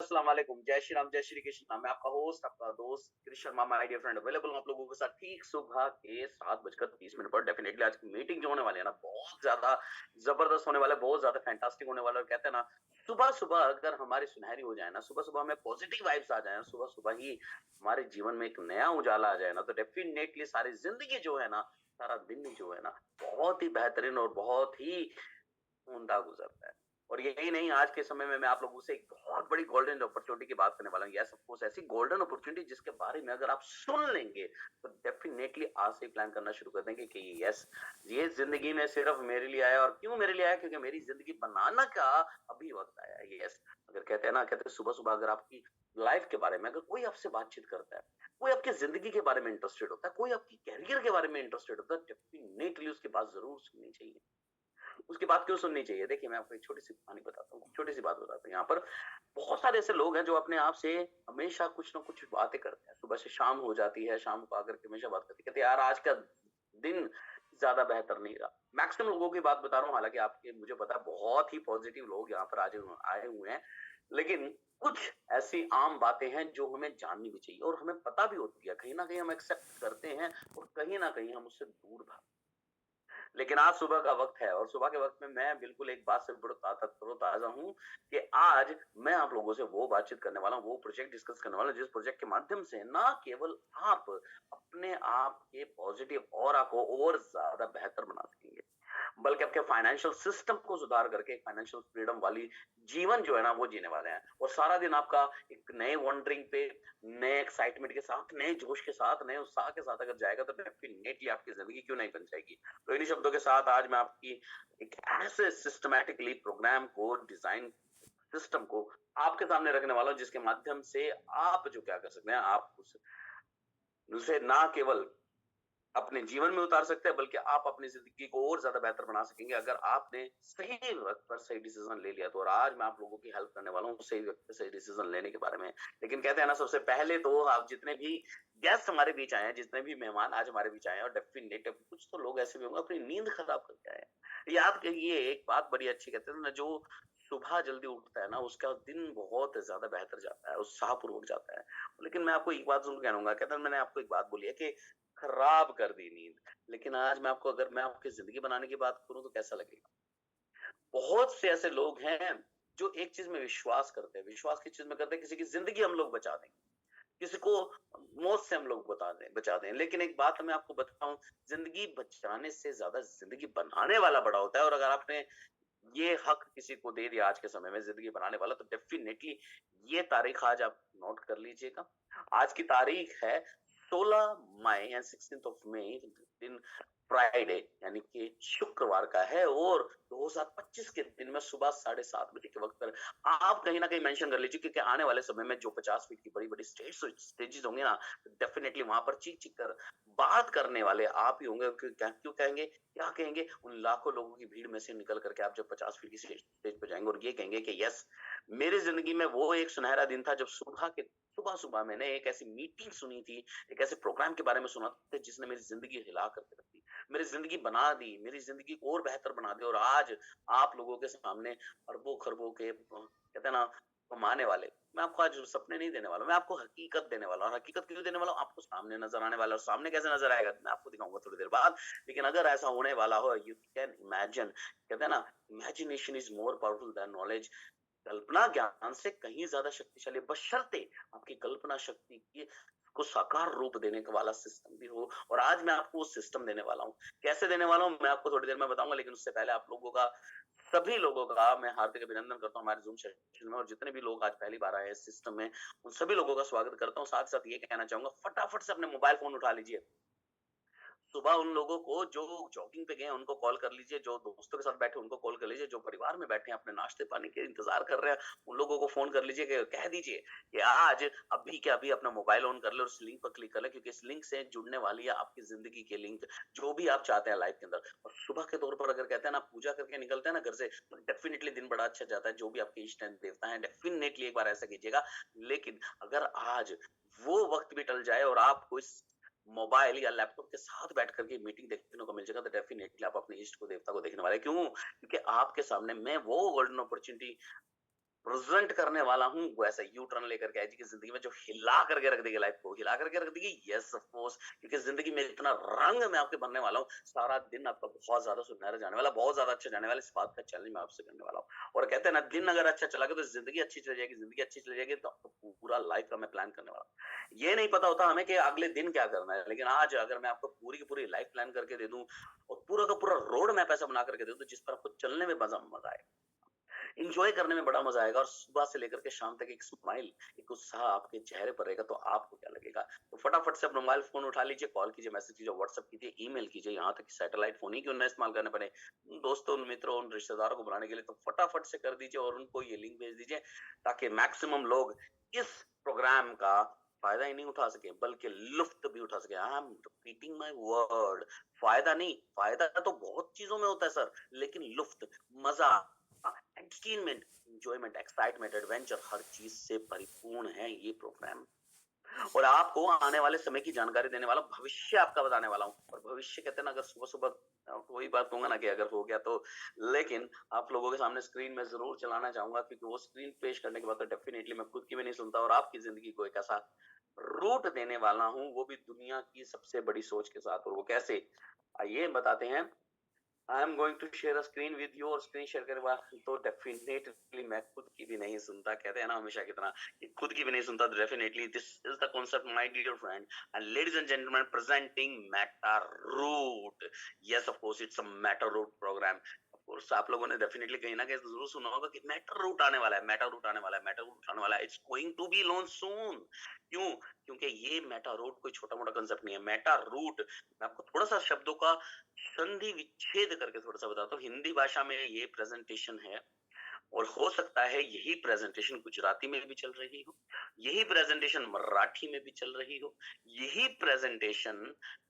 अस्सलाम वालेकुम, जय श्री राम, जय श्री कृष्ण। मैं आपका होस्ट, आपका दोस्त Krishna Sharma, my dear friend available हूँ आप लोगों के साथ ठीक सुबह के 7:30 पर। डेफिनेटली आज की मीटिंग जो होने वाली है ना, बहुत ज़्यादा ज़बरदस्त होने वाला है, बहुत ज़्यादा फैंटास्टिक होने वाला है। और कहते हैं ना, सुबह-सुबह अगर हमारी सुनहरी हो जाए ना, सुबह-सुबह हमें पॉजिटिव वाइब्स आ जाएँ, सुबह-सुबह ही हमारे जीवन में एक नया उजाला आ जाए ना, तो डेफिनेटली सारी ज़िंदगी जो है ना, सारा दिन जो है ना, बहुत ही बेहतरीन और बहुत ही उम्दा गुज़रता है। और यही नहीं, आज के समय में मैं आप लोगों से एक बहुत बड़ी गोल्डन अपॉर्च्युनिटी की बात करने वाला हूँ। येस, ऑफ कोर्स ऐसी गोल्डन अपॉर्च्युनिटी जिसके बारे में अगर आप सुन लेंगे, तो डेफ़िनेटली आज से ही प्लान करना शुरू कर देंगे कि येस, ये ज़िंदगी में सिर्फ़ मेरे लिए आया। और क्यों मेरे लिए आया? क्योंकि मेरी ज़िंदगी बनाना का अभी वक़्त आया है। येस, अगर कहते हैं ना, कहते हैं सुबह-सुबह अगर आपकी लाइफ़ के बारे में अगर कोई आपसे बातचीत करता है, कोई आपकी ज़िंदगी के बारे में इंटरेस्टेड होता है, कोई आपकी करियर के बारे में इंटरेस्टेड होता है, डेफ़िनेटली उसकी बात ज़रूर सुननी चाहिए। उसकी बात क्यों सुननी चाहिए? देखिए, मैं आपको एक छोटी-सी कहानी बताता हूँ, छोटी-सी बात बताता हूँ यहाँ पर। बहुत सारे ऐसे लोग हैं जो अपने आप से हमेशा कुछ न कुछ बातें करते हैं। सुबह से शाम हो जाती है, शाम को आकर के हमेशा बात करते हैं, कहते हैं यार आज का दिन ज़्यादा बेहतर नहीं रहा। मैक्सिमम लोगों की बात बता रहा हूँ, हालाँकि आपके मुझे पता है बहुत ही पॉज़िटिव लोग यहाँ पर आज आए हुए हैं। लेकिन कुछ ऐसी आम बातें हैं जो हमें जाननी भी चाहिए और हमें पता भी होती है। कहीं न कहीं हम एक्सेप्ट करते हैं और कहीं न कहीं हम उससे दूर भागते हैं। लेकिन आज सुबह का वक़्त है और सुबह के वक़्त में मैं बिल्कुल एक बात से बड़ा तरोताज़ा हूँ कि आज मैं आप लोगों से वो बातचीत करने वाला हूँ, वो प्रोजेक्ट डिस्कस करने वाला हूँ, जिस प्रोजेक्ट के माध्यम से ना केवल आप अपने आप के पॉज़िटिव ऑरा को और ज़्यादा बेहतर बना सकेंगे, बल्कि आपके फाइनेंशियल सिस्टम को सुधार करके एक फाइनेंशियल फ्रीडम वाली जीवन जो है ना, वो जीने वाले हैं। और सारा दिन आपका एक नए वंडरिंग पे, नए एक्साइटमेंट के साथ, नए जोश के साथ, नए उत्साह के साथ अगर जाएगा, तो डेफिनिटली आपकी ज़िंदगी क्यों नहीं बन जाएगी। तो इन्हीं शब्दों के साथ आज मैं आपकी एक ऐसे सिस्टमैटिकली प्रोग्राम को डिज़ाइन सिस्टम को आपके सामने रखने वाला हूँ, जिसके माध्यम से आप जो क्या कर सकते हैं, आप उसे ना केवल अपने जीवन में उतार सकते हैं, बल्कि आप अपनी ज़िंदगी को और ज़्यादा बेहतर बना सकेंगे अगर आपने सही वक़्त पर सही डिसीज़न ले लिया तो। और आज मैं आप लोगों की हेल्प करने वाला हूँ सही वक़्त पे सही डिसीज़न लेने के बारे में। लेकिन कहते हैं ना, सबसे पहले तो आप जितने भी गेस्ट हमारे बीच आए हैं, जितने भी मेहमान आज हमारे बीच आए हैं, और डेफ़िनेटली कुछ तो लोग ऐसे भी होंगे अपनी नींद खराब करके आए हैं। याद करिए, एक बात बड़ी अच्छी कहते हैं ना, जो सुबह जल्दी उठता है ना, उसका दिन बहुत ज़्यादा बेहतर जाता है, उत्साहपूर्वक जाता है। लेकिन मैं आपको एक बात ज़रूर कहूँगा, कहते हैं मैंने आपको एक बात बोली है कि खराब कर दी नींद। लेकिन आज मैं आपको, अगर मैं आपकी ज़िंदगी बनाने की बात करूँ, तो कैसा लगेगा? बहुत से ऐसे लोग हैं जो एक चीज़ में विश्वास करते हैं। विश्वास किस चीज़ में करते हैं? किसी की ज़िंदगी हम लोग बचा देंगे, किसी को मौत से हम लोग बचा दें। लेकिन एक बात मैं आपको बताऊँ, ज़िंदगी बचाने से ज़्यादा ज़िंदगी बनाने वाला बड़ा होता है। और अगर आपने ये हक किसी को दे दिया आज के समय में ज़िंदगी बनाने वाला, तो डेफ़िनेटली ये तारीख़ आज आप नोट कर लीजिएगा। आज की तारीख़ है 16 मई एंड 16th ऑफ मई, दिन फ्राइडे, यानी कि शुक्रवार का है। और 2025 के दिन में सुबह 7:30 बजे के वक़्त पर आप कहीं न कहीं मेंशन कर लीजिए, क्योंकि आने वाले समय में जो 50 फीट की बड़ी-बड़ी स्टेजेज़ होंगे ना, डेफ़िनेटली वहाँ पर चीख-चीख कर बात करने वाले आप ही होंगे। क्यों कहेंगे? क्या कहेंगे? उन लाखों लोगों की भीड़ में से निकल करके आप जब 50 फीट की स्टेज पे जाएँगे और ये कहेंगे कि यस, मेरी ज़िंदगी में वो एक सुनहरा दिन था जब सुबह-सुबह मैंने एक ऐसी मीटिंग सुनी थी, एक ऐसे प्रोग्राम के बारे में सुना था जिसने मेरी ज़िंदगी हिला करके रख दी। मेरी ज़िंदगी बना दी, मेरी ज़िंदगी को और बेहतर बना दी। और आज आप लोगों के सामने अरबों-खरबों के कहते हैं ना, कमाने वाले, मैं आपको आज सपने नहीं देने वाला हूँ, मैं आपको हकीकत देने वाला हूँ। और हकीकत क्यों देने वाला हूँ? आपको सामने नज़र आने वाला है। और सामने कैसे नज़र आएगा? मैं आपको दिखाऊँगा थोड़ी देर बाद। लेकिन अगर ऐसा होने वाला हो, यू कैन इमेजिन, कहते हैं ना, imagination is more powerful than knowledge. कल्पना ज्ञान से कहीं ज़्यादा शक्तिशाली है, बशर्ते आपकी कल्पना शक्ति की को साकार रूप देने का वाला सिस्टम भी हो। और आज मैं आपको वो सिस्टम देने वाला हूँ। कैसे देने वाला हूँ, मैं आपको थोड़ी देर में बताऊँगा। लेकिन उससे पहले आप लोगों का, सभी लोगों का मैं हार्दिक अभिनंदन करता हूँ हमारे ज़ूम सेशन में। और जितने भी लोग आज पहली बार आए हैं इस सिस्टम में, उन सभी लोगों का स्वागत करता हूँ। साथ ही साथ ये कहना चाहूँगा, फटाफट से अपने मोबाइल फ़ोन उठा लीजिए। सुबह उन लोगों को जो जॉगिंग पे गए हैं उनको कॉल कर लीजिए, जो दोस्तों के साथ बैठे हैं उनको कॉल कर लीजिए, जो परिवार में बैठे हैं अपने नाश्ते-पानी के इंतज़ार कर रहे हैं, उन लोगों को फ़ोन कर लीजिए, कि कह दीजिए कि आज अभी के अभी अपना मोबाइल ऑन कर लें और इस लिंक पर क्लिक कर लें, क्योंकि इस लिंक से जुड़ने वाली है आपकी ज़िंदगी की लिंक, जो भी आप चाहते हैं लाइफ़ के अंदर। और सुबह के तौर पर अगर कहते हैं ना, पूजा करके निकलते हैं ना घर से, तो डेफ़िनिटली दिन बड़ा अच्छा जाता है। जो भी आपके इष्ट देवता हैं, डेफ़िनिटली एक बार ऐसा कीजिएगा। लेकिन अगर आज वो वक़्त भी टल जाए और आपको इस मोबाइल या लैपटॉप के साथ बैठ कर के मीटिंग देखने को मिल जाएगा, तो डेफिनेटली आप अपने इष्ट को देवता को देखने वाले हैं। क्यों? क्योंकि आपके सामने मैं वो गोल्डन अपॉर्च्युनिटी प्रेजेंट करने वाला हूँ वो ऐसा यू टर्न लेकर के आएगी कि जिंदगी में जो हिला करके रख देगी, लाइफ को हिला करके रख देगी। यस ऑफ कोर्स, क्योंकि जिंदगी में इतना रंग मैं आपके बनने वाला हूँ, सारा दिन आपका बहुत ज्यादा सुनहरा जाने वाला, बहुत ज्यादा अच्छा जाने वाला। इस बात का चैलेंज मैं आपसे करने वाला हूँ। और कहते हैं ना, दिन अगर अच्छा चला गया तो जिंदगी अच्छी चली जाएगी, जिंदगी अच्छी चली जाएगी तो आपको पूरा लाइफ का मैं प्लान करने वाला हूँ। ये नहीं पता होता हमें कि अगले दिन क्या करना है, लेकिन आज अगर मैं आपको पूरी की पूरी लाइफ प्लान करके दे दूं और पूरा का पूरा रोड मैप ऐसा बना करके दे दूं जिस पर आपको चलने में मजा मजा आए, इंजॉय करने में बड़ा मजा आएगा, और सुबह से लेकर के शाम तक एक स्माइल, एक उत्साह आपके चेहरे पर रहेगा, तो आपको क्या लगेगा। तो फटाफट से अपना मोबाइल फोन उठा लीजिए, कॉल कीजिए, मैसेज कीजिए, व्हाट्सएप कीजिए, ईमेल कीजिए, यहाँ तक कि सैटेलाइट फोन ही क्यों ना इस्तेमाल करने पड़े, दोस्तों मित्रों उन रिश्तेदारों को बुलाने के लिए तो फटाफट से कर दीजिए और उनको ये लिंक भेज दीजिए, ताकि मैक्सिमम लोग इस प्रोग्राम का फायदा ही नहीं उठा सके बल्कि लुफ्त भी उठा सके। I am repeating my word, फायदा नहीं, फायदा तो बहुत चीजों में होता है सर, लेकिन लुफ्त, मजा, एंटरटेनमेंट, एंजॉयमेंट, एक्साइटमेंट, एडवेंचर, हर चीज से परिपूर्ण है ये प्रोग्राम। और आपको आने वाले समय की जानकारी देने वाला, भविष्य आपका बताने वाला हूँ। और भविष्य कहते हैं ना, अगर सुबह सुबह वही बात कहूंगा ना कि अगर हो गया तो, लेकिन आप लोगों के सामने स्क्रीन में जरूर चलाना चाहूंगा, क्योंकि वो स्क्रीन पेश करने के बाद तो डेफिनेटली मैं खुद की भी नहीं सुनता और आपकी जिंदगी को एक ऐसा रूट देने वाला हूँ, वो भी दुनिया की सबसे बड़ी सोच के साथ। और वो कैसे, आइए बताते हैं। I am going to share a screen with you, और स्क्रीन शेयर करने के बाद तो डेफिनेटली मैं खुद की भी नहीं सुनता, कहते हैं ना हमेशा की तरह कि खुद की भी नहीं सुनता, तो definitely this is the concept my dear friend and ladies and gentleman, presenting meta root. Yes of course it's a meta root program. Of course आप लोगों ने डेफिनेटली कहीं ना कहीं जरूर सुना होगा कि मेटा रूट आने वाला है, मेटा रूट आने वाला है, मेटा रूट आने वाला है, it's going to be launch soon. क्यों? क्योंकि ये मेटा रूट कोई छोटा मोटा कंसेप्ट नहीं है। मेटा रूट, मैं आपको थोड़ा सा शब्दों का संधि विच्छेद करके थोड़ा सा बताता हूँ। हिंदी भाषा में ये प्रेजेंटेशन है, और हो सकता है यही प्रेजेंटेशन गुजराती में भी चल रही हो, यही प्रेजेंटेशन मराठी में भी चल रही हो, यही प्रेजेंटेशन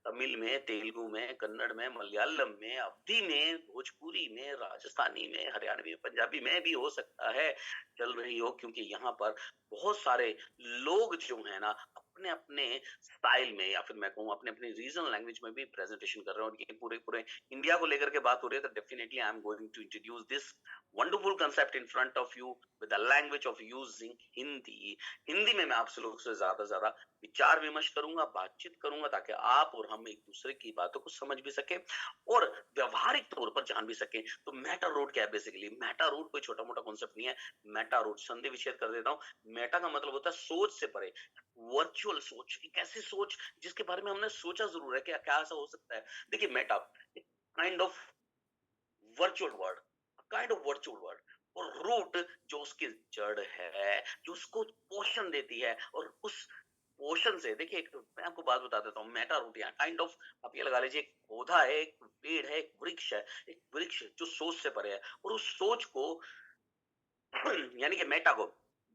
तमिल में, तेलुगु में, कन्नड़ में, मलयालम में, अवधी में, भोजपुरी में, राजस्थानी में, हरियाणवी में, पंजाबी में भी हो सकता है चल रही हो, क्योंकि यहाँ पर बहुत सारे लोग जो है ना अपने अपने स्टाइल में, या फिर मैं कहूँ अपने अपने रीजनल लैंग्वेज में भी प्रेजेंटेशन कर रहे हैं। और ये पूरे पूरे इंडिया को लेकर के बात हो रही है, तो definitely I am going to introduce this wonderful concept in front of you with the language of using Hindi. Hindi में मैं आप लोगों से ज्यादा विचार विमर्श करूंगा, बातचीत करूंगा, ताकि आप और हम एक दूसरे की बातों को समझ भी सके और व्यवहारिक तौर पर जान भी सके। तो मेटा रूट क्या है? बेसिकली मेटा रूट कोई छोटा मोटा कॉन्सेप्ट नहीं है। मेटा रूट संधि विच्छेद कर देता हूँ। मेटा का मतलब होता है सोच से परे, वर्चुअल सोच, एक ऐसी सोच जिसके बारे में हमने सोचा जरूर है कि क्या ऐसा हो सकता है। देखिए Meta kind of virtual word, kind of virtual word, और रूट जो उसकी जड़ है, जो उसको पोषण देती है, और उस पोषण से, देखिए मैं आपको बात बता देता हूँ। मेटा रूट यहाँ काइंड ऑफ, आप ये लगा लीजिए एक पौधा है, एक पेड़ है, एक वृक्ष है, एक वृक्ष जो सोच से परे है, और उस सोच को यानी कि मेटा को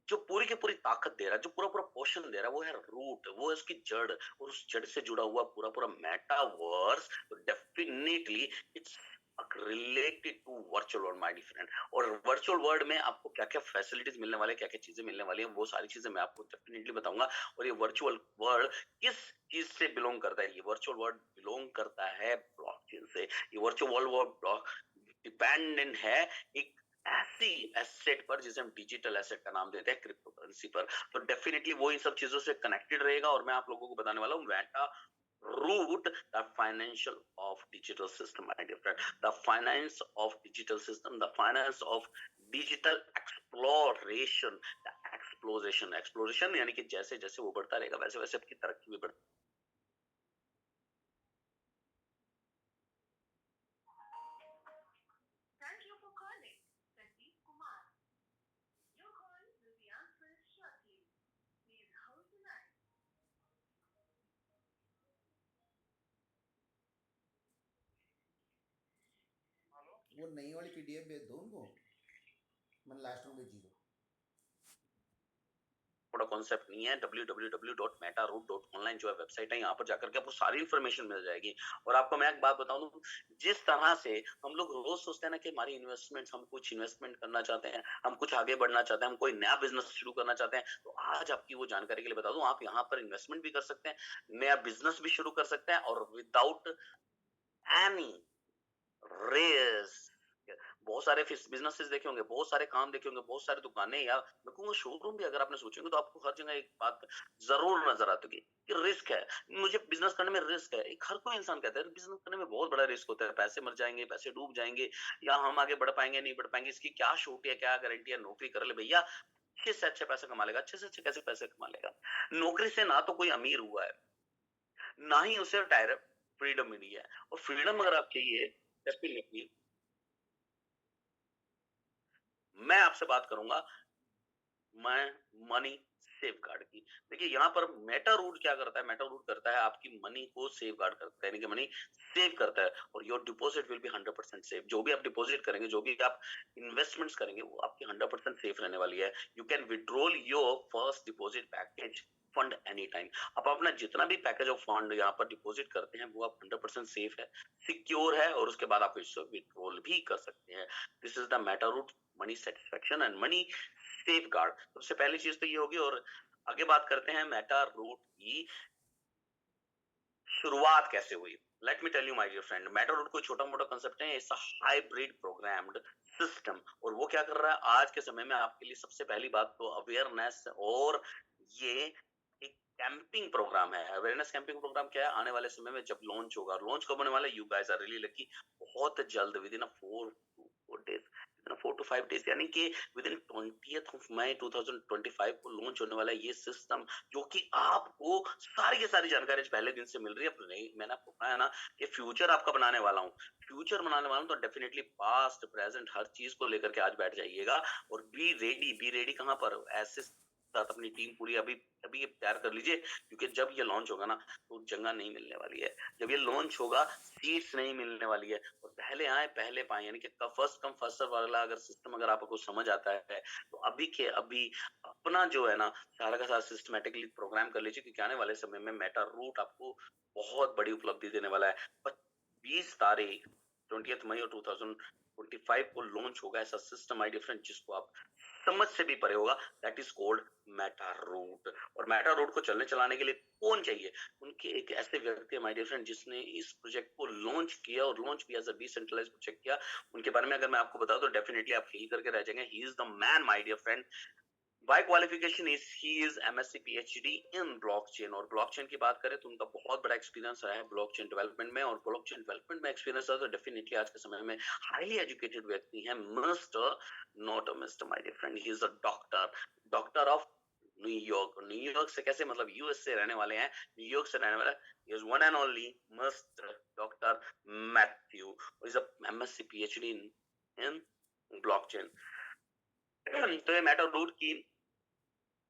जो पूरी की पूरी ताकत दे रहा है, जो पूरा पूरा पोषण दे रहा है, वो है रूट, वो है उसकी जड़, और उस जड़ से जुड़ा हुआ पूरा पूरा मेटावर्स। तो definitely it's related to virtual world my dear. और वर्चुअल वर्ल्ड में आपको क्या क्या फैसिलिटीज मिलने वाले, क्या क्या चीजें मिलने वाली हैं, वो सारी चीजें मैं आपको डेफिनेटली बताऊंगा। और ये वर्चुअल वर्ल्ड किस चीज से बिलोंग करता है? ये वर्चुअल वर्ल्ड बिलोंग करता है ब्लॉकचेन से। ये वर्चुअल वर्ल्ड डिपेंडेंट है एक ऐसी एसेट पर जिसे हम डिजिटल एसेट का नाम देते हैं, क्रिप्टो करेंसी पर। तो डेफिनेटली वो इन सब चीजों से कनेक्टेड रहेगा, और मैं आप लोगों को बताने वाला हूँ meta root, the financial of digital system my dear friend, the finance of digital system, the finance of digital exploration, the exploration, exploration यानी कि जैसे जैसे वो बढ़ता रहेगा वैसे वैसे आपकी तरक्की भी बढ़ती। वो नई वाली पीडीएफ भेज दो उनको, मैंने लास्ट में भेजी थी। बड़ा कॉन्सेप्ट नहीं है। www.metaroot.online जो है वेबसाइट है, यहाँ पर जाकर के आपको सारी इन्फॉर्मेशन मिल जाएगी। और आपको मैं एक बात बताऊं दूं, जिस तरह से हम लोग रोज सोचते हैं ना कि हमारी इन्वेस्टमेंट, हम कुछ इन्वेस्टमेंट करना चाहते हैं, हम कुछ आगे बढ़ना चाहते हैं, हम कोई नया बिजनेस शुरू करना चाहते हैं, तो आज आपकी वो जानकारी के लिए बता दूं, आप यहाँ पर इन्वेस्टमेंट भी कर सकते हैं, नया बिजनेस भी शुरू कर सकते हैं, और विदाउट एनी रिस्क, बहुत सारे बिजनेसेस देखे होंगे, बहुत सारे काम देखे होंगे, बहुत सारी दुकानें या मैं कहूंगा शोरूम भी अगर आपने सोचेंगे तो आपको हर जगह एक बात जरूर नजर आती होगी कि रिस्क है। मुझे बिजनेस करने में रिस्क है, एक हर कोई इंसान कहता है बिजनेस करने में बहुत बड़ा रिस्क होता है, पैसे मर जाएंगे, पैसे डूब जाएंगे, या हम आगे बढ़ पाएंगे नहीं बढ़ पाएंगे, इसकी क्या शूट है, क्या गारंटी है, नौकरी कर ले भैया, अच्छे से अच्छे पैसे कमा लेगा, अच्छे से अच्छे कैसे पैसे कमा लेगा। नौकरी से ना तो कोई अमीर हुआ है, ना ही उसे डायरेक्ट फ्रीडम मिली है। और फ्रीडम अगर आप चाहिए, डेफिनेटली मैं आपसे बात करूंगा मैं मनी सेफ गार्ड की। देखिए यहाँ पर मेटा रूट क्या करता है, मेटा रूट करता है आपकी मनी को सेफ गार्ड करता है, यानी कि मनी सेव करता है, और your deposit will be 100% safe. जो भी आप डिपॉजिट करेंगे, जो भी आप इन्वेस्टमेंट्स करेंगे, वो आपकी 100% सेफ रहने वाली है। You can withdrawal your first deposit package fund any time. आप अपना जितना भी पैकेज ऑफ फंड यहाँ पर डिपॉजिट करते हैं वो आप 100% सेफ है, सिक्योर है, और उसके बाद आप इससे विड्रॉल भी कर सकते हैं। This is the meta root money satisfaction and money safeguard. सबसे पहली चीज तो ये होगी, और आगे बात करते हैं मेटा रूट की शुरुआत कैसे हुई। Let me tell you my dear friend, meta root कोई छोटा मोटा कंसेप्ट है, it's a hybrid programmed system. और वो क्या कर रहा है आज के समय में, आपके लिए सबसे पहली बात तो अवेयरनेस, और ये एक कैंपिंग प्रोग्राम है। अवेयरनेस कैंपिंग प्रोग्राम क्या है, आने वाले समय में जब लॉन्च होगा, लॉन्च कब होने वाला है, you guys are really lucky, बहुत जल्द, विद इन 4 to 5 days, यानी कि with in 20th of May 2025 को लॉन्च होने वाला है ये सिस्टम, जो कि आपको सारी की सारी जानकारी पहले दिन से मिल रही है। नहीं, मैंने आपको कहा ना कि फ्यूचर आपका बनाने वाला हूँ, फ्यूचर बनाने वाला हूँ, तो डेफिनेटली पास्ट प्रेजेंट हर चीज को लेकर के आज बैठ जाइएगा, और बी रेडी कहाँ पर, ऐसे साथ अपनी टीम पूरी अभी अभी ये तैयार कर लीजिए, क्योंकि जब ये लॉन्च होगा ना तो जगह नहीं मिलने वाली है। जब ये लॉन्च होगा सीट्स नहीं मिलने वाली है, और पहले आए पहले पाए, यानी कि फर्स्ट कम फर्स्ट सर्व वाला अगर सिस्टम अगर आपको समझ आता है, तो अभी के अभी अपना जो है ना सारा का सारा सिस्टमेटिकली प्रोग्राम कर लीजिए, क्योंकि आने वाले समय में मेटा रूट आपको बहुत बड़ी उपलब्धि देने वाला है। 20 तारीख 20 मई 2025 को लॉन्च होगा ऐसा सिस्टम, आई डिफरेंट, जिसको आप समझ से भी परे होगा, that is called meta root. और मेटा रूट को चलने चलाने के लिए कौन चाहिए, उनके एक ऐसे व्यक्ति माय डियर फ्रेंड जिसने इस प्रोजेक्ट को लॉन्च किया, और लॉन्च भी एज अ डिसेंट्रलाइज्ड प्रोजेक्ट किया। उनके बारे में अगर मैं आपको बताऊं तो डेफिनेटली आप फील करके रह जाएंगे, he is the man my dear friend. By qualification is he is MSc PhD in blockchain. और ब्लॉकचेन की बात करें तो उनका बहुत बड़ा एक्सपीरियंस रहा है ब्लॉकचेन डेवलपमेंट में, और ब्लॉकचेन डेवलपमेंट में एक्सपीरियंस है तो डेफिनेटली आज के समय में हाईली एजुकेटेड व्यक्ति है, mister, not a mister my dear friend, he is a doctor, doctor of New York. New York से कैसे, मतलब यूएस से रहने वाले हैं, न्यूयॉर्क से रहने वाला is one and only mister doctor Matthew, is a MSc PhD in blockchain. तो ये मैटर रूट की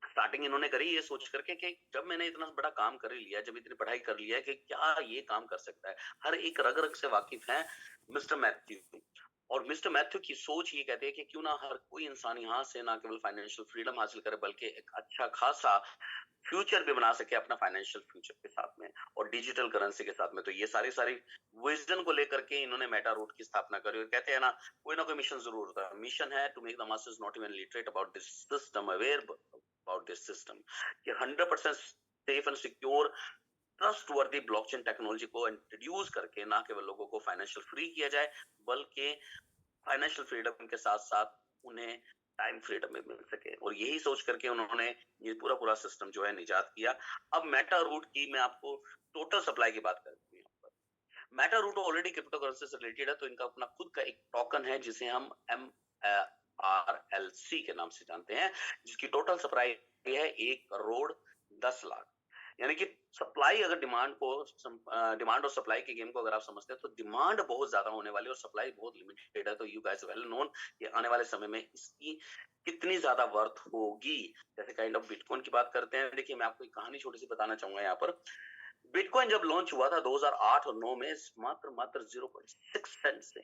स्टार्टिंग इन्होंने करी ये सोच करके कि जब मैंने इतना बड़ा काम कर ही लिया, जब इतनी पढ़ाई कर लिया कि क्या ये काम कर सकता है, हर एक रग रग से वाकिफ है मिस्टर मैथ्यू। और मिस्टर मैथ्यू की सोच ये कहती है कि क्यों ना हर कोई इंसान यहाँ से ना केवल फाइनेंशियल फ्रीडम हासिल करे, बल्कि एक अच्छा खासा फ्यूचर भी बना सके अपना फाइनेंशियल फ्यूचर के साथ में, और डिजिटल करेंसी के साथ में। तो ये सारी सारी विजन को लेकर के इन्होंने मेटा रूट की स्थापना करी, और कहते हैं ना कोई मिशन जरूर होता है। मिशन है to make the masses not even literate about this system, aware about this system, कि 100% safe and secure trustworthy blockchain technology को इंट्रोड्यूस करके ना केवल लोगों को फाइनेंशियल फ्री किया जाए, बल्कि फाइनेंशियल फ्रीडम के साथ साथ उन्हें टाइम फ्रीडम भी मिल सके। और यही सोच करके उन्होंने ये पूरा पूरा सिस्टम जो है निजात किया। अब मेटा रूट की मैं आपको टोटल सप्लाई की बात करती हूँ। Meta root already cryptocurrency से रिलेटेड है, तो इनका अपना खुद का एक टोकन है जिसे हम MRLC के नाम से जानते हैं, जिसकी टोटल सप्लाई है 1 करोड़ 10 लाख। यानी कि सप्लाई, अगर डिमांड और सप्लाई के गेम को अगर आप समझते हैं तो डिमांड बहुत ज्यादा होने वाली है और सप्लाई बहुत लिमिटेड है। तो यू गाइस वेल नोन कि आने वाले समय में इसकी कितनी ज्यादा वर्थ होगी। जैसे काइंड ऑफ बिटकॉइन की बात करते हैं, देखिए मैं आपको एक कहानी छोटी सी बताना चाहूंगा यहाँ पर। बिटकॉइन जब लॉन्च हुआ था 2008 और 9 में, मात्र 0.6 सेंट से,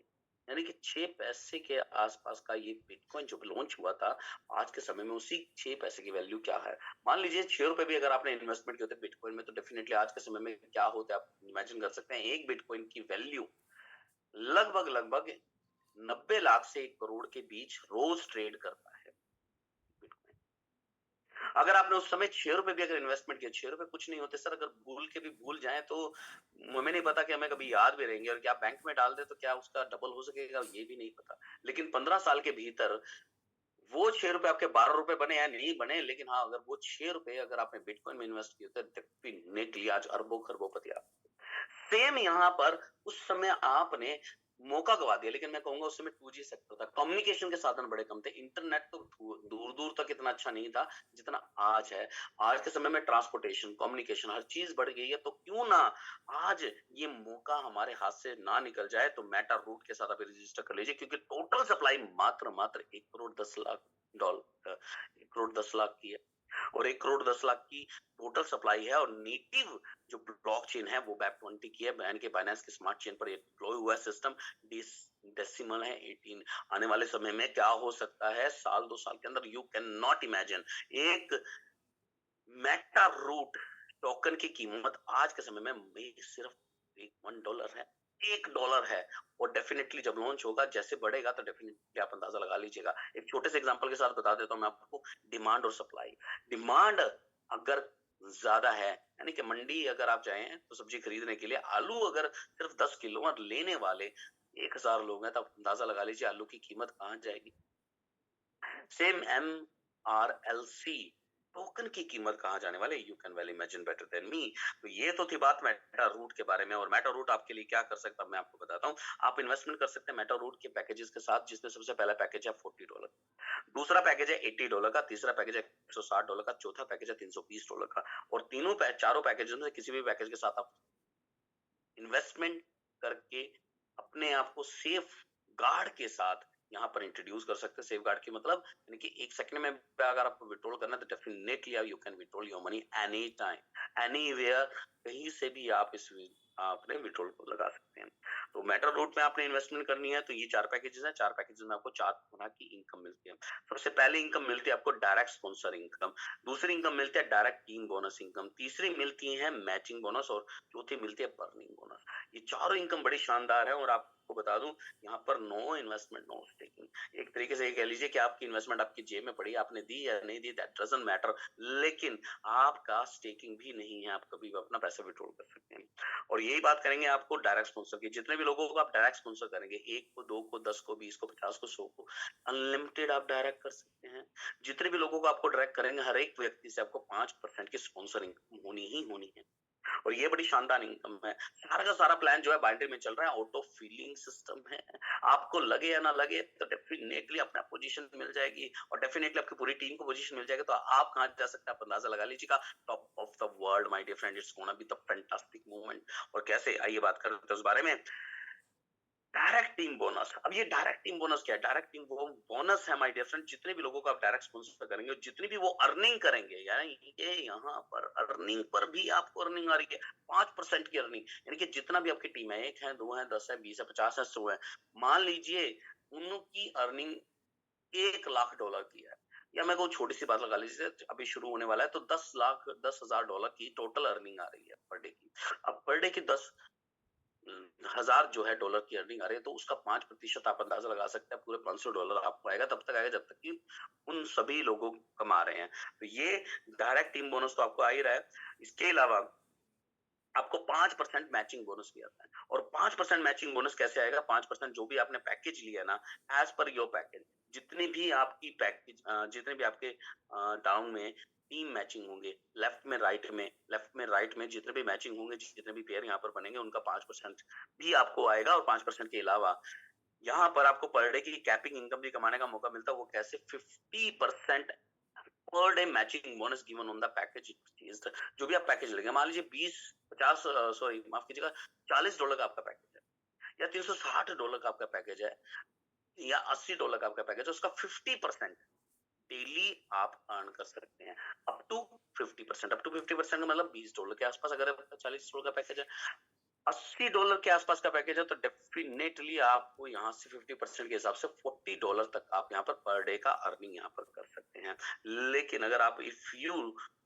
यानी कि 6 पैसे के आसपास का ये बिटकॉइन जब लॉन्च हुआ था, आज के समय में उसी 6 पैसे की वैल्यू क्या है। मान लीजिए 6 रुपए भी अगर आपने इन्वेस्टमेंट किए होते बिटकॉइन में, तो डेफिनेटली आज के समय में क्या होता है आप इमेजिन कर सकते हैं। एक बिटकॉइन की वैल्यू लगभग लगभग 90 लाख से 1 करोड़ के बीच रोज ट्रेड करता है बिटकॉइन। अगर आपने उस समय 6 रुपए भी अगर इन्वेस्टमेंट किया, 6 रुपए कुछ नहीं होते सर, अगर भूल के भी भूल जाएँ तो हमें नहीं पता कि हमें कभी याद भी रहेंगे, और क्या बैंक में डाल दें तो क्या उसका डबल हो सकेगा, ये भी नहीं पता। लेकिन 15 साल के भीतर वो 6 रुपए आपके 12 रुपए बने या नहीं बने, लेकिन हाँ, अगर वो 6 रुपए अगर आपने बिटकॉइन में इन्वेस्ट किए तो डेफिनेटली आज अरबों-खरबों-पति आप। सेम यहाँ पर उस समय आपने मौका गवा दिया, लेकिन मैं कहूंगा उस समय 2G सेक्टर था, कम्युनिकेशन के साधन बड़े कम थे, इंटरनेट तो दूर दूर तक इतना अच्छा नहीं था जितना आज है। आज के समय में ट्रांसपोर्टेशन, कम्युनिकेशन, हर चीज बढ़ गई है, तो क्यों ना आज ये मौका हमारे हाथ से ना निकल जाए। तो मेटा रूट के साथ अभी रजिस्टर कर लीजिए, क्योंकि टोटल सप्लाई मात्र मात्र 1 करोड़ 10 लाख डॉलर, 1 करोड़ 10 लाख की है, और 1 करोड़ 10 लाख की टोटल सप्लाई है। और नेटिव जो ब्लॉकचेन है वो बैक 20 की है, बैन के बाइनेंस के स्मार्ट चेन पर ये डिप्लॉय हुआ है सिस्टम, डेसिमल है 18। आने वाले समय में क्या हो सकता है, साल 2 साल के अंदर, यू कैन नॉट इमेजिन। एक मेटा रूट टोकन की कीमत आज के समय में सिर्फ $1 है, $1 है। और डेफिनेटली जब लॉन्च होगा, जैसे बढ़ेगा, तो डेफिनेटली आप अंदाजा लगा लीजिएगा। एक छोटे से एग्जांपल के साथ बता देता हूं मैं आपको, डिमांड और सप्लाई। डिमांड अगर ज्यादा है, यानी कि मंडी अगर आप जाएं तो सब्जी खरीदने के लिए, आलू अगर सिर्फ 10 किलो और लेने वाले 1000 लोग हैं, तब अंदाजा लगा लीजिए आलू की कीमत कहां जाएगी। सेम MRLC टोकन की कीमत कहां जाने वाले, you can well imagine better than me. तो ये तो थी बात मेटा रूट के बारे में। और मेटा रूट आपके लिए क्या कर सकता है मैं आपको बताता हूँ। आप इन्वेस्टमेंट कर सकते हैं मेटा रूट के पैकेजेस के साथ, जिसमें सबसे पहला पैकेज है $40, दूसरा पैकेज है $80 का, तीसरा पैकेज है $160 का, चौथा पैकेज है $320 का। और चारों पैकेज में किसी भी पैकेज के साथ आप इन्वेस्टमेंट करके अपने आप को सेफ गार्ड के साथ यहाँ पर इंट्रोड्यूस कर सकते हैं। सेफ गार्ड की मतलब यानी कि 1 सेकंड में अगर आपको विड्रॉल करना है तो definitely you can withdrawal your money any time anywhere, कहीं से भी आप इस अपने विड्रॉल को लगा सकते हैं। तो मेटा रूट में आपने इन्वेस्टमेंट करनी है तो ये 4 पैकेजेस हैं। 4 पैकेजेस में आपको 4 तरह की इनकम मिलती है। सबसे पहले इनकम मिलती है आपको डायरेक्ट स्पॉन्सर इनकम, दूसरी इनकम मिलती है डायरेक्ट टीम बोनस इनकम, तीसरी मिलती है मैचिंग बोनस, और चौथी मिलती है बर्निंग बोनस। ये चारों इनकम बड़ी शानदार है। और आपको बता दूं, यहाँ पर नो इन्वेस्टमेंट नो स्टेकिंग। एक तरीके से ये कह लीजिए कि आपकी इन्वेस्टमेंट आपकी जेब में पड़ी, आपने दी या नहीं दी दैट डजंट मैटर, लेकिन आपका स्टेकिंग भी नहीं है, आप कभी भी अपना पैसा विड्रॉल कर सकते हैं। और यही बात करेंगे आपको डायरेक्ट स्पॉन्सर की। जितने भी लोगों को आप डायरेक्ट स्पॉन्सर करेंगे, 1 को, 2 को, 10 को, 20 को, 50 को, 100 को, अनलिमिटेड आप डायरेक्ट कर सकते हैं। जितने भी लोगों को आपको डायरेक्ट करेंगे, हर एक व्यक्ति से आपको 5% की स्पॉन्सर इनकम होनी ही होनी है। और ये बड़ी शानदार इनकम है। सारा का सारा प्लान जो है बाइनरी में चल रहा है, ऑटो फिलिंग सिस्टम है। आपको लगे या ना लगे तो डेफिनेटली अपना पोजीशन मिल जाएगी, और डेफिनेटली आपकी पूरी टीम को पोजीशन मिल जाएगी। तो आप कहां जा सकते हैं, आप अंदाजा लगा लीजिएगा, top of the world my dear friend, it's gonna be the fantastic moment. और कैसे, आइए बात करते हैं उस बारे में। Direct team bonus. अब ये डायरेक्ट टीम बोनस क्या है? डायरेक्ट टीम बोनस है माय डियर फ्रेंड, जितने भी लोगों को आप डायरेक्ट स्पॉन्सर करेंगे, जितनी भी वो अर्निंग करेंगे, यानी कि यहाँ पर अर्निंग पर भी आपको अर्निंग आ रही है 5% की अर्निंग। यानी कि जितना भी आपकी टीम है, 1 है, 2 है, 10 है, 20 है, 50 है, 100 है, मान लीजिए उनकी अर्निंग $1 लाख की है, या मैं को छोटी सी बात लगा लीजिए, अभी शुरू होने वाला है, तो $10,000 की टोटल अर्निंग आ रही है पर डे की। अब पर डे की 10,000 जो है डॉलर की अर्निंग आ रही है, तो उसका 5% आप अंदाजा लगा सकते हैं, पूरे $500 आपको आएगा। तब तक आएगा जब तक कि उन सभी लोगों कमा रहे हैं। तो ये डायरेक्ट टीम बोनस तो आपको आ ही रहा है। इसके अलावा आपको 5% मैचिंग बोनस भी आता है। और 5% मैचिंग बोनस कैसे आएगा? 5% जो भी आपने पैकेज लिया ना, एज पर योर पैकेज, जितनी भी आपकी पैकेज, जितने भी आपके डाउन में टीम मैचिंग होंगे, लेफ्ट में राइट में जितने भी मैचिंग होंगे, जितने भी पेयर यहाँ पर बनेंगे, उनका 5% भी आपको आएगा। और 5% के अलावा यहाँ पर आपको पर डे की कैपिंग इनकम भी कमाने का मौका मिलता है। वो कैसे? 50% per day matching bonus given on the package. जो भी आप पैकेज लेंगे, मान लीजिए 40 डॉलर का आपका पैकेज है, या $360 का आपका पैकेज है, या $80 का आपका पैकेज है, उसका 50% डेली आप अर्न कर सकते हैं। अप टू 50%, अप टू 50% का मतलब $20 के आसपास। अगर आपका $40 का पैकेज है, $80 के आसपास का पैकेज है, तो डेफिनेटली आपको यहाँ से 50% के हिसाब से $40 तक आप यहाँ पर डे का अर्निंग यहाँ पर कर सकते हैं। लेकिन अगर आप if you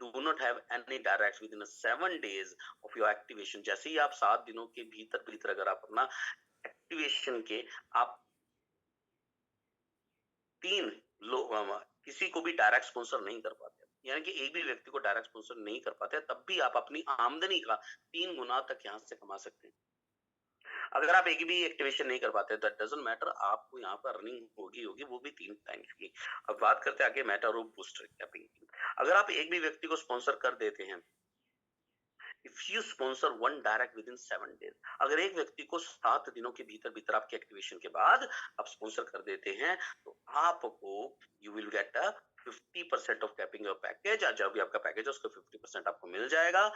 do not have any direct with in 7 days of your activation, जैसे ही आप 7 दिनों के भीतर अगर आप अपना एक्टिवेशन के आप 3 लोग किसी को भी डायरेक्ट स्पॉन्सर नहीं कर पाते, यानी कि एक भी व्यक्ति को डायरेक्ट स्पॉन्सर नहीं कर पाते, तब भी आप अपनी आमदनी का 3 गुना तक यहाँ से कमा सकते हैं। अगर आप एक भी एक्टिवेशन नहीं कर पाते, दैट डजंट मैटर, आपको यहाँ पर अर्निंग होगी, वो भी 3 टाइम्स की। अब बात करते हैं आगे मेटा रूट बूस्टर कैपिंग की। अगर आप एक भी व्यक्ति को स्पॉन्सर कर देते हैं, if you sponsor one direct with in 7 days, अगर एक व्यक्ति को 7 दिनों के भीतर आपके एक्टिवेशन के बाद आप स्पॉन्सर कर देते हैं, तो आपको you will get a 50% of capping your package. जब भी आपका पैकेज है उसका 50% आपको मिल जाएगा।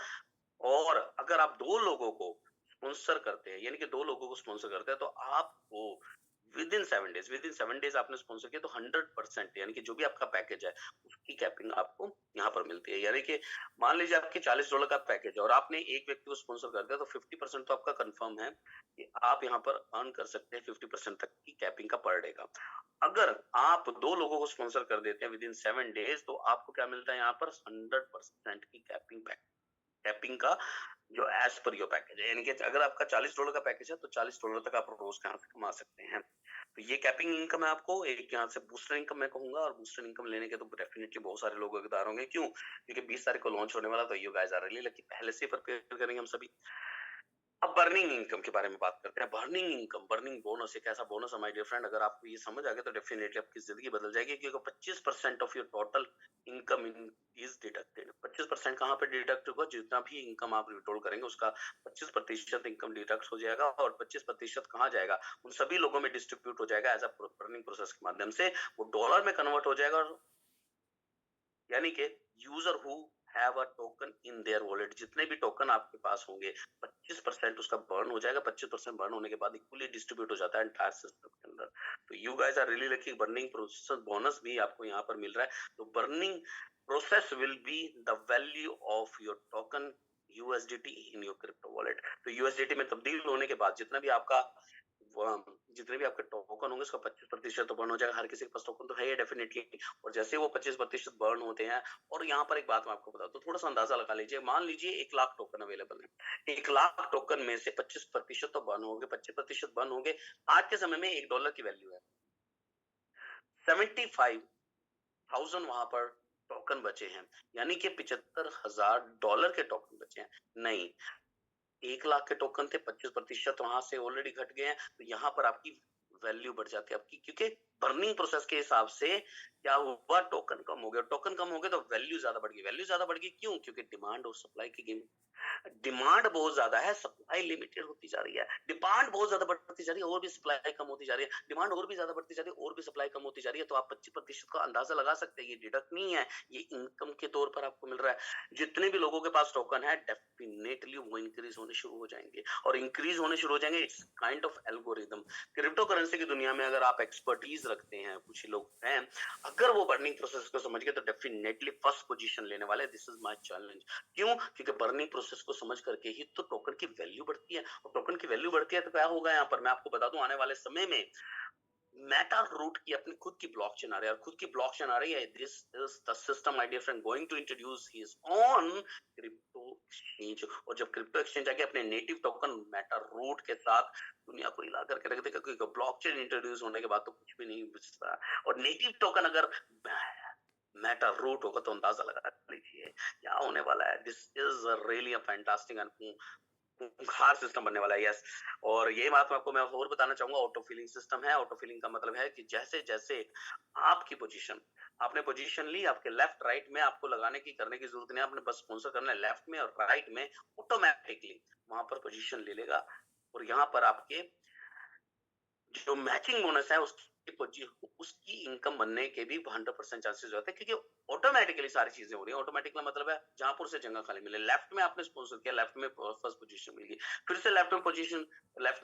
और अगर आप 2 लोगों को स्पॉन्सर करते हैं, यानी कि 2 लोगों को स्पॉन्सर करते हैं, तो आपको विद इन 7 डेज आपने स्पॉन्सर किया तो 100%, यानी कि जो भी आपका पैकेज है उसकी कैपिंग आपको यहाँ पर मिलती है। यानी कि मान लीजिए आपके $40 का पैकेज है और आपने एक व्यक्ति को स्पॉन्सर कर दिया, तो 50% तो आपका कंफर्म है कि आप यहाँ पर अर्न कर सकते हैं 50% तक की कैपिंग का पर डे का। अगर आप 2 लोगों को स्पॉन्सर कर देते हैं विद इन 7 डेज, तो आपको क्या मिलता है यहाँ पर 100% की कैपिंग का, जो एज पर योर पैकेज है। यानी कि अगर आपका $40 का पैकेज है तो $40 तक आप रोज यहाँ से कमा सकते हैं। तो ये कैपिंग इनकम है। आपको एक यहाँ से बूस्टर इनकम मैं कहूंगा, और बूस्टर इनकम लेने के तो डेफिनेटली बहुत सारे लोग हकदार होंगे। क्यों? क्योंकि 20 तारीख को लॉन्च होने वाला, तो you guys are really lucky, पहले से प्रिपेयर करेंगे हम सभी। अब बर्निंग इनकम के बारे में बात करते हैं। बर्निंग इनकम, बर्निंग बोनस, एक ऐसा बोनस है माय डियर फ्रेंड, अगर आपको ये समझ आ गया तो डेफिनेटली आपकी जिंदगी बदल जाएगी। क्योंकि 25% of your total income is deducted. 25% कहाँ पे डिडक्ट होगा? जितना भी इनकम आप विड्रॉल करेंगे उसका 25% इनकम डिडक्ट हो जाएगा, और 25% कहाँ जाएगा? उन सभी लोगों में डिस्ट्रीब्यूट हो जाएगा एज अ बर्निंग प्रोसेस के माध्यम से। वो डॉलर में कन्वर्ट हो जाएगा, यानी कि user who have a token in their wallet, जितने भी टोकन आपके पास होंगे 25% उसका बर्न हो जाएगा। 25% बर्न होने के बाद इक्वली डिस्ट्रीब्यूट हो जाता है एंटायर सिस्टम के अंदर। तो you guys are really lucky, burning process bonus भी आपको यहाँ पर मिल रहा है। तो burning process will be the value of your token USDT in your crypto wallet. तो USDT में तब्दील होने के बाद जितने भी आपके टोकन होंगे उसका 25% तो बर्न हो जाएगा। हर किसी के पास टोकन तो है ही डेफिनेटली, और जैसे वो 25% बर्न होते हैं, और यहाँ पर एक बात मैं आपको बता दूं, थोड़ा सा अंदाजा लगा लीजिए। मान लीजिए 1 लाख टोकन अवेलेबल है, 1 लाख टोकन में से 25% तो बर्न होंगे, 25% बर्न होंगे। आज के समय में $1 की वैल्यू है, 75,000 वहां पर टोकन बचे हैं, यानी कि $75,000 के टोकन बचे हैं। नहीं, 1 लाख के टोकन थे, 25% वहां से ऑलरेडी घट गए हैं, तो यहाँ पर आपकी वैल्यू बढ़ जाती है आपकी, क्योंकि बर्निंग प्रोसेस के हिसाब से क्या हुआ? टोकन कम हो गया, टोकन कम हो गए तो वैल्यू ज्यादा बढ़ गई। वैल्यू ज्यादा बढ़ गई क्यों? क्योंकि डिमांड और सप्लाई की गेम, डिमांड बहुत ज्यादा है, सप्लाई लिमिटेड होती जा रही है। डिमांड बहुत ज्यादा बढ़ती जा रही है और भी सप्लाई कम होती जा रही है, डिमांड और भी ज्यादा बढ़ती जा रही है और भी सप्लाई कम होती जा रही है। तो आप 25% का अंदाजा लगा सकते हैं, ये डिडक्ट नहीं है, ये इनकम के तौर पर आपको मिल रहा है। जितने भी लोगों के पास टोकन है डेफिनेटली वो इंक्रीज होने शुरू हो जाएंगे, और इंक्रीज होने शुरू हो जाएंगे। It's kind of algorithm. Crypto currency की दुनिया में अगर आप एक्सपर्टीज रखते हैं, कुछ लोग हैं, अगर वो बर्निंग प्रोसेस को समझ गए तो डेफिनेटली फर्स्ट पोजीशन लेने वाले। This is my challenge. क्यों? क्योंकि बर्निंग प्रोसेस को समझ करके ही तो टोकन की वैल्यू बढ़ती है, और टोकन की वैल्यू बढ़ती है तो क्या होगा? यहाँ पर मैं आपको बता दूं, आने वाले समय में मेटा रूट की अपनी खुद की ब्लॉकचेन आ रही है, और खुद की ब्लॉकचेन आ रही है। This is the system my dear friend going to introduce his own crypto exchange. और जब क्रिप्टो एक्सचेंज आके अपने नेटिव टोकन मेटा रूट के साथ दुनिया को हिला करके रख देगा, क्योंकि ब्लॉकचेन इंट्रोड्यूस होने के बाद तो कुछ भी नहीं बचता। और नेटिव टोकन अगर मेटा रूट होगा तो अंदाजा लगा लीजिए क्या होने वाला है। This is really a fantastic and खूंखार सिस्टम बनने वाला है। यस, और ये बात आपको मैं और बताना चाहूंगा, ऑटो फिलिंग सिस्टम है। ऑटो फिलिंग का मतलब है कि जैसे जैसे आपकी पोजीशन, आपने पोजीशन ली, आपके लेफ्ट राइट में आपको लगाने की करने की जरूरत नहीं है, आपने बस स्पॉन्सर करना है लेफ्ट में और राइट में, ऑटोमेटिकली वहां पर पोजीशन ले लेगा। और यहाँ पर आपके जो मैचिंग बोनस है उसकी इनकम बनने के भी 100% चांसेस होते हैं, क्योंकि ऑटोमेटिकली सारी चीजें हो रही है। ऑटोमेटिकली मतलब है जहांपुर से जगह खाली मिले। लेफ्ट में आपने स्पॉन्सर किया, लेफ्ट में फर्स्ट पोजीशन मिल गई, फिर से लेफ्ट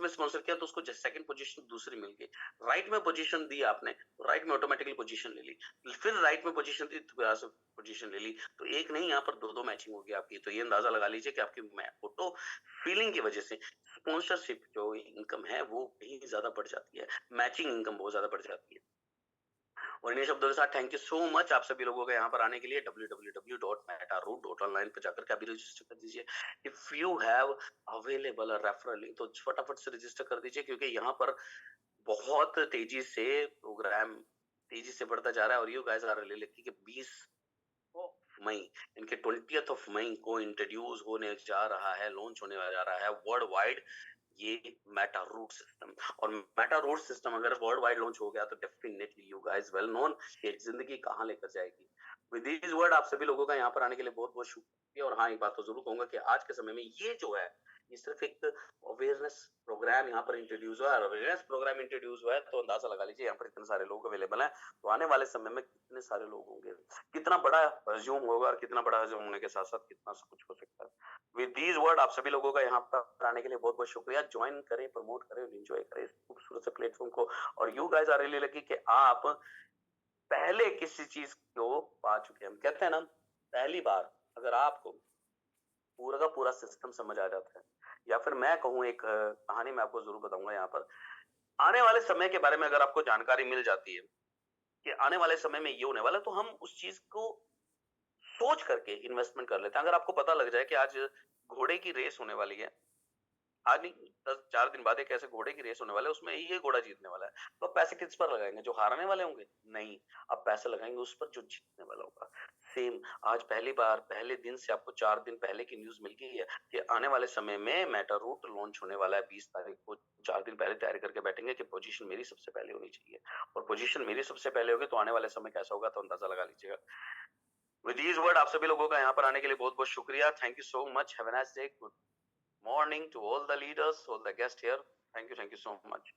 में स्पॉन्सर किया तो उसको सेकंड पोजीशन दूसरी मिल गई, राइट में पोजीशन दी आपने तो राइट में ऑटोमेटिकली पोजीशन ले ली, फिर राइट में पोजीशन दी तो पोजीशन ले ली। तो एक नहीं, यहाँ पर दो मैचिंग होगी आपकी। तो ये अंदाजा लगा लीजिए कि आपकी ऑटो फीलिंग की वजह से स्पॉन्सरशिप जो इनकम है वो कहीं ज्यादा बढ़ जाती है, मैचिंग इनकम बहुत ज्यादा बढ़ जाती है। और इन्हीं शब्दों के साथ थैंक यू सो मच आप सभी लोगों को यहाँ पर आने के लिए। www.metaroot.online पे जाकर के अभी रजिस्टर कर दीजिए। If you have available referral link तो फटाफट से रजिस्टर कर दीजिए, क्योंकि यहाँ पर बहुत तेजी से प्रोग्राम तेजी से बढ़ता जा रहा है। और you guys are really lucky कि 20 मई, इनके 20th ऑफ मई को इंट्रोड्यूस होने जा रहा है, लॉन्च होने जा रहा है वर्ल्ड वाइड ये मेटा रूट सिस्टम। और मेटा रूट सिस्टम अगर वर्ल्ड वाइड लॉन्च हो गया तो definitely you guys well known ये जिंदगी कहाँ लेकर जाएगी। विद दिस वर्ड आप सभी लोगों का यहाँ पर आने के लिए बहुत बहुत शुक्रिया। और हाँ, एक बात तो जरूर कहूंगा कि आज के समय में ये जो है ये सिर्फ एक अवेयरनेस प्रोग्राम यहाँ पर इंट्रोड्यूस हुआ है। अवेयरनेस प्रोग्राम इंट्रोड्यूस हुआ है तो अंदाजा लगा लीजिए यहाँ पर इतने सारे लोग अवेलेबल हैं, तो आने वाले समय में कितने सारे लोग होंगे, कितना बड़ा हजूम होगा और कितना बड़ा हजूम होने के साथ साथ कितना सब कुछ हो सकता है। विद दीज वर्ड आप सभी लोगों का यहाँ पर आने के लिए बहुत बहुत शुक्रिया। ज्वाइन करें, प्रमोट करें और एंजॉय करें इस खूबसूरत से प्लेटफॉर्म को। और you guys are really lucky कि आप पहले किसी चीज को पा चुके हैं। हम कहते हैं ना, पहली बार अगर आपको पूरा का पूरा सिस्टम समझ आ जाता है, या फिर मैं कहूँ एक कहानी मैं आपको जरूर बताऊंगा यहाँ पर, आने वाले समय के बारे में अगर आपको जानकारी मिल जाती है कि आने वाले समय में ये होने वाला है, तो हम उस चीज को सोच करके इन्वेस्टमेंट कर लेते हैं। अगर आपको पता लग जाए कि आज घोड़े की रेस होने वाली है, आज नहीं 4 दिन बाद एक ऐसे घोड़े की रेस होने वाला है, उसमें ये घोड़ा जीतने वाला है, तो आप पैसे किस पर लगाएंगे? जो हारने वाले होंगे? नहीं, आप पैसे लगाएंगे उस पर जो जीतने वाला होगा। सेम आज पहली बार पहले दिन से आपको 4 दिन पहले की न्यूज मिल गई है कि आने वाले समय में मेटा रूट लॉन्च होने वाला है 20 तारीख को। 4 दिन पहले तैयारी करके बैठेंगे कि पोजीशन मेरी सबसे पहले होनी चाहिए, और पोजीशन मेरी सबसे पहले होगी तो आने वाले समय कैसा होगा तो अंदाजा लगा लीजिएगा। विद दीज वर्ड आप सभी लोगों का यहाँ पर आने के लिए बहुत बहुत शुक्रिया। Thank you so much. Have a nice day. Good morning to all the leaders, all the guests here. Thank you so much.